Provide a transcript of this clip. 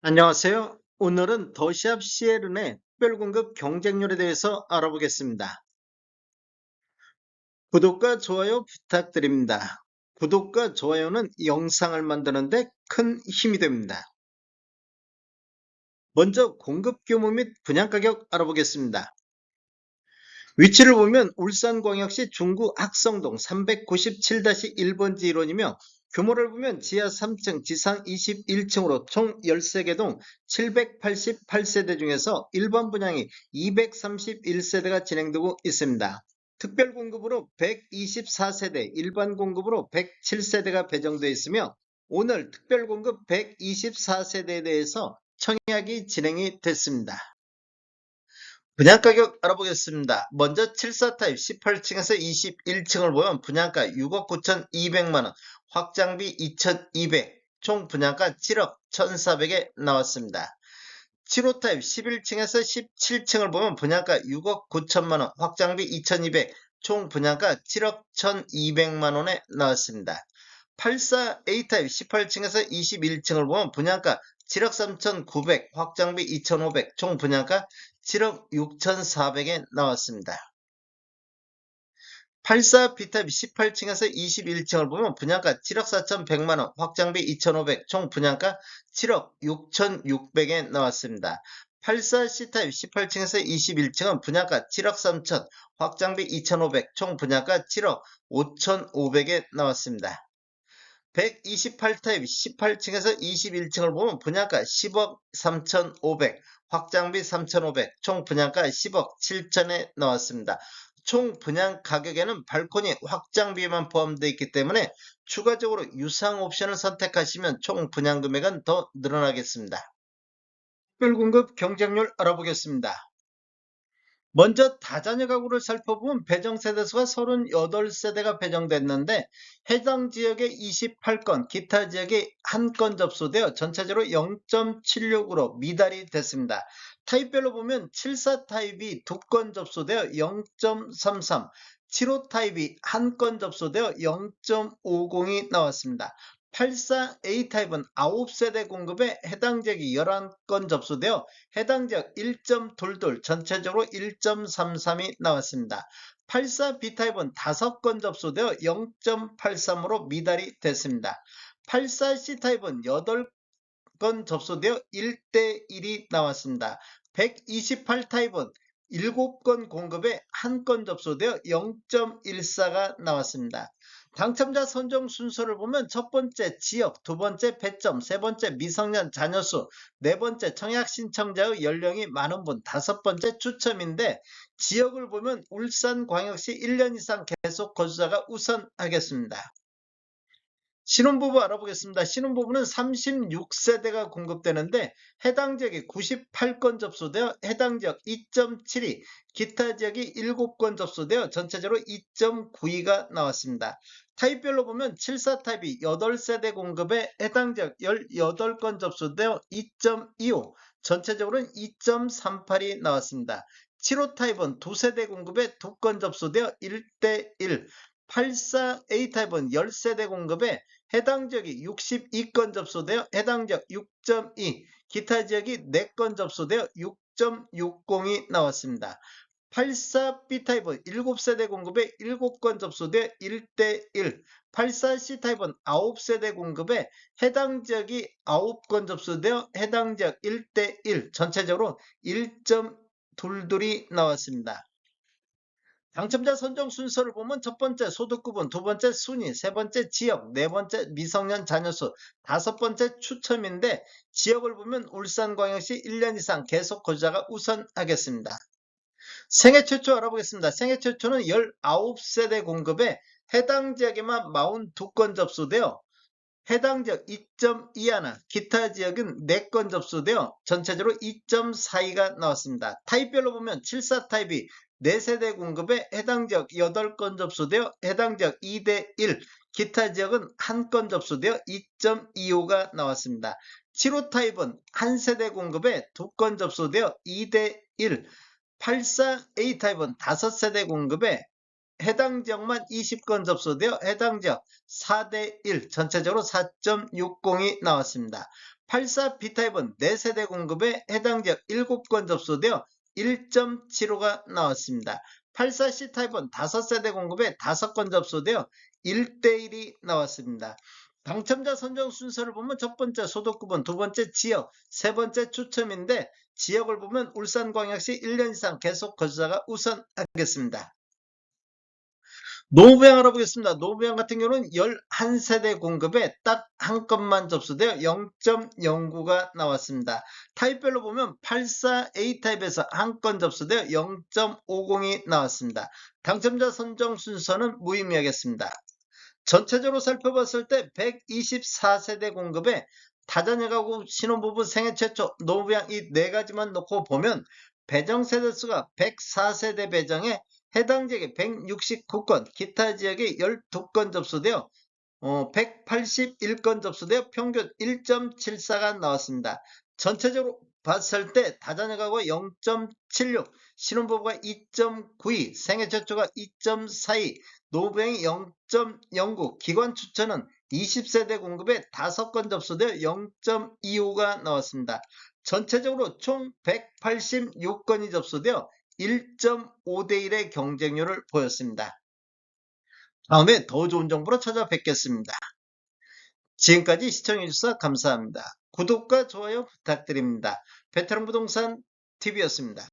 안녕하세요. 오늘은 더샵 CLN의 특별공급 경쟁률에 대해서 알아보겠습니다. 구독과 좋아요 부탁드립니다. 구독과 좋아요는 영상을 만드는데 큰 힘이 됩니다. 먼저 공급 규모 및 분양 가격 알아보겠습니다. 위치를 보면 울산광역시 중구 학성동 397-1번지 1원이며 규모를 보면 지하 3층, 지상 21층으로 총 13개 동 788세대 중에서 일반 분양이 231세대가 진행되고 있습니다. 특별 공급으로 124세대, 일반 공급으로 107세대가 배정되어 있으며 오늘 특별 공급 124세대에 대해서 청약이 진행이 됐습니다. 분양가격 알아보겠습니다. 먼저 74타입 18층에서 21층을 보면 분양가 6억 9,200만원, 확장비 2,200, 총 분양가 7억 1,400에 나왔습니다. 75타입 11층에서 17층을 보면 분양가 6억 9천만원, 확장비 2,200, 총 분양가 7억 1,200만원에 나왔습니다. 84A타입 18층에서 21층을 보면 분양가 7억 3,900, 확장비 2,500, 총 분양가 7억 6,400에 나왔습니다. 84B타입 18층에서 21층을 보면 분양가 7억 4,100만원, 확장비 2,500, 총 분양가 7억 6,600에 나왔습니다. 84C타입 18층에서 21층은 분양가 7억 3천, 확장비 2,500, 총 분양가 7억 5,500에 나왔습니다. 128타입 18층에서 21층을 보면 분양가 10억 3,500, 확장비 3,500, 총 분양가 10억 7천에 나왔습니다. 총 분양 가격에는 발코니 확장비만 포함되어 있기 때문에 추가적으로 유상 옵션을 선택하시면 총 분양 금액은 더 늘어나겠습니다. 특별공급 경쟁률 알아보겠습니다. 먼저 다자녀 가구를 살펴보면 배정 세대수가 38세대가 배정됐는데 해당 지역에 28건, 기타 지역에 1건 접수되어 전체적으로 0.76으로 미달이 됐습니다. 타입별로 보면 74 타입이 2건 접수되어 0.33, 75 타입이 1건 접수되어 0.50이 나왔습니다. 84A 타입은 9세대 공급에 해당 지역이 11건 접수되어 해당 지역 1.22, 전체적으로 1.33이 나왔습니다. 84B 타입은 5건 접수되어 0.83으로 미달이 됐습니다. 84C 타입은 8건 접수되어 1대1이 나왔습니다. 128 타입은 7건 공급에 1건 접수되어 0.14가 나왔습니다. 당첨자 선정 순서를 보면 첫 번째 지역, 두 번째 배점, 세 번째 미성년 자녀수, 네 번째 청약 신청자의 연령이 많은 분, 다섯 번째 추첨인데 지역을 보면 울산광역시 1년 이상 계속 거주자가 우선하겠습니다. 신혼부부 알아보겠습니다. 신혼부부는 36세대가 공급되는데 해당 지역이 98건 접수되어 해당 지역 2.72, 기타 지역이 7건 접수되어 전체적으로 2.92가 나왔습니다. 타입별로 보면 74 타입이 8세대 공급에 해당 지역 18건 접수되어 2.25, 전체적으로는 2.38이 나왔습니다. 75 타입은 2세대 공급에 2건 접수되어 1대1, 84A 타입은 10세대 공급에 해당 지역이 62건 접수되어 해당 지역 6.2, 기타 지역이 4건 접수되어 6.60이 나왔습니다. 84B 타입은 7세대 공급에 7건 접수되어 1대1, 84C 타입은 9세대 공급에 해당 지역이 9건 접수되어 해당 지역 1대1, 전체적으로 1.22이 나왔습니다. 당첨자 선정 순서를 보면 첫 번째 소득구분, 두 번째 순위, 세 번째 지역, 네 번째 미성년 자녀수, 다섯 번째 추첨인데 지역을 보면 울산광역시 1년 이상 계속 거주자가 우선하겠습니다. 생애 최초 알아보겠습니다. 생애 최초는 19세대 공급에 해당 지역에만 42건 접수되어 해당 지역 2.21, 기타 지역은 4건 접수되어 전체적으로 2.42가 나왔습니다. 타입별로 보면 74 타입이 4세대 공급에 해당 지역 8건 접수되어 해당 지역 2대1, 기타 지역은 1건 접수되어 2.25가 나왔습니다. 75 타입은 1세대 공급에 2건 접수되어 2대1, 84A 타입은 5세대 공급에 해당 지역만 20건 접수되어 해당 지역 4대1, 전체적으로 4.60이 나왔습니다. 84 B타입은 4세대 공급에 해당 지역 7건 접수되어 1.75가 나왔습니다. 84 C타입은 5세대 공급에 5건 접수되어 1대1이 나왔습니다. 당첨자 선정 순서를 보면 첫 번째 소득구분, 두 번째 지역, 세 번째 추첨인데 지역을 보면 울산광역시 1년 이상 계속 거주자가 우선하겠습니다. 노후부양 알아보겠습니다. 노후부양 같은 경우는 11세대 공급에 딱 한 건만 접수되어 0.09가 나왔습니다. 타입별로 보면 84A 타입에서 한 건 접수되어 0.50이 나왔습니다. 당첨자 선정 순서는 무의미하겠습니다. 전체적으로 살펴봤을 때 124세대 공급에 다자녀 가구 신혼부부 생애 최초 노후부양 이 네 가지만 놓고 보면 배정 세대수가 104세대 배정에 해당 지역에 169건, 기타 지역에 12건 접수되어 181건 접수되어 평균 1.74가 나왔습니다. 전체적으로 봤을 때 다자녀 가구가 0.76, 신혼부부가 2.92, 생애 최초가 2.42, 노부양이 0.09, 기관 추천은 20세대 공급에 5건 접수되어 0.25가 나왔습니다. 전체적으로 총 186건이 접수되어 1.5대1의 경쟁률을 보였습니다. 다음에 더 좋은 정보로 찾아뵙겠습니다. 지금까지 시청해주셔서 감사합니다. 구독과 좋아요 부탁드립니다. 베테랑 부동산 TV였습니다.